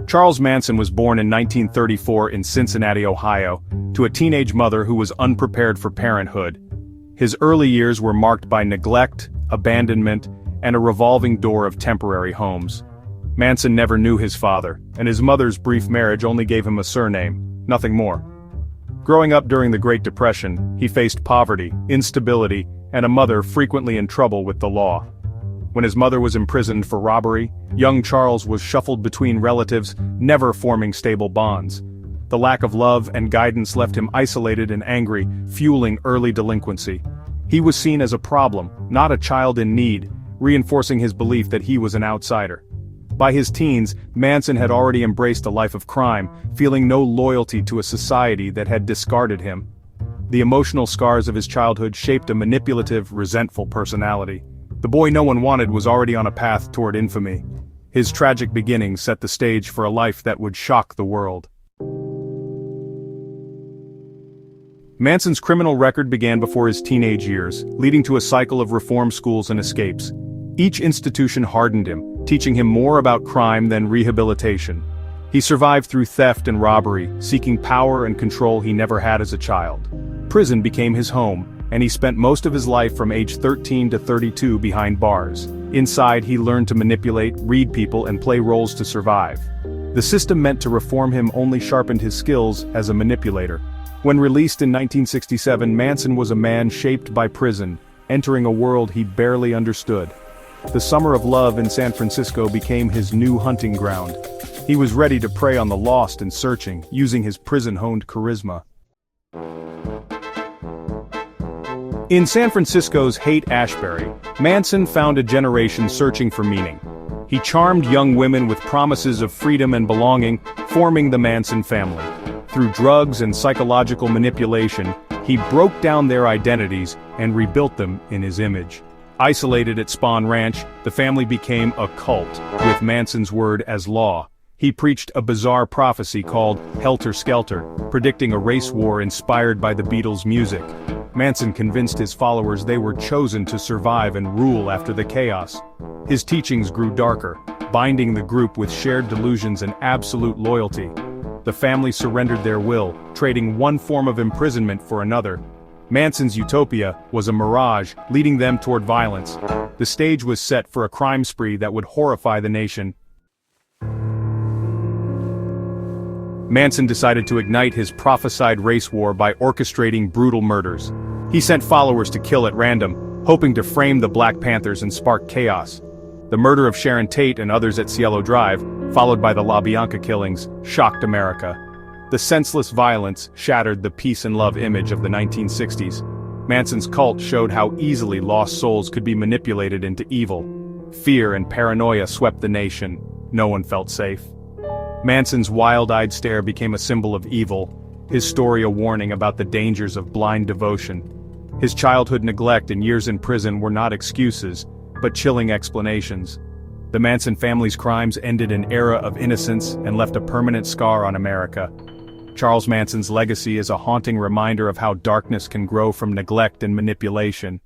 Charles Manson was born in 1934 in Cincinnati, Ohio, to a teenage mother who was unprepared for parenthood. His early years were marked by neglect, abandonment, and a revolving door of temporary homes. Manson never knew his father, and his mother's brief marriage only gave him a surname, nothing more. Growing up during the Great Depression, he faced poverty, instability, and a mother frequently in trouble with the law. When his mother was imprisoned for robbery, young Charles was shuffled between relatives, never forming stable bonds. The lack of love and guidance left him isolated and angry, fueling early delinquency. He was seen as a problem, not a child in need, reinforcing his belief that he was an outsider. By his teens, Manson had already embraced a life of crime, feeling no loyalty to a society that had discarded him. The emotional scars of his childhood shaped a manipulative, resentful personality. The boy no one wanted was already on a path toward infamy. His tragic beginnings set the stage for a life that would shock the world. Manson's criminal record began before his teenage years, leading to a cycle of reform schools and escapes. Each institution hardened him, teaching him more about crime than rehabilitation. He survived through theft and robbery, seeking power and control he never had as a child. Prison became his home, and he spent most of his life from age 13 to 32 behind bars. Inside, he learned to manipulate, read people, and play roles to survive. The system meant to reform him only sharpened his skills as a manipulator. When released in 1967, Manson was a man shaped by prison, entering a world he barely understood. The summer of love in San Francisco became his new hunting ground. He was ready to prey on the lost and searching, using his prison-honed charisma. In San Francisco's Haight-Ashbury, Manson found a generation searching for meaning. He charmed young women with promises of freedom and belonging, forming the Manson family. Through drugs and psychological manipulation, he broke down their identities and rebuilt them in his image. Isolated at Spahn Ranch, the family became a cult, with Manson's word as law. He preached a bizarre prophecy called Helter Skelter, predicting a race war inspired by the Beatles' music. Manson convinced his followers they were chosen to survive and rule after the chaos. His teachings grew darker, binding the group with shared delusions and absolute loyalty. The family surrendered their will, trading one form of imprisonment for another. Manson's utopia was a mirage, leading them toward violence. The stage was set for a crime spree that would horrify the nation. Manson decided to ignite his prophesied race war by orchestrating brutal murders. He sent followers to kill at random, hoping to frame the Black Panthers and spark chaos. The murder of Sharon Tate and others at Cielo Drive, followed by the La Bianca killings, shocked America. The senseless violence shattered the peace and love image of the 1960s. Manson's cult showed how easily lost souls could be manipulated into evil. Fear and paranoia swept the nation. No one felt safe. Manson's wild-eyed stare became a symbol of evil, his story a warning about the dangers of blind devotion. His childhood neglect and years in prison were not excuses, but chilling explanations. The Manson family's crimes ended an era of innocence and left a permanent scar on America. Charles Manson's legacy is a haunting reminder of how darkness can grow from neglect and manipulation.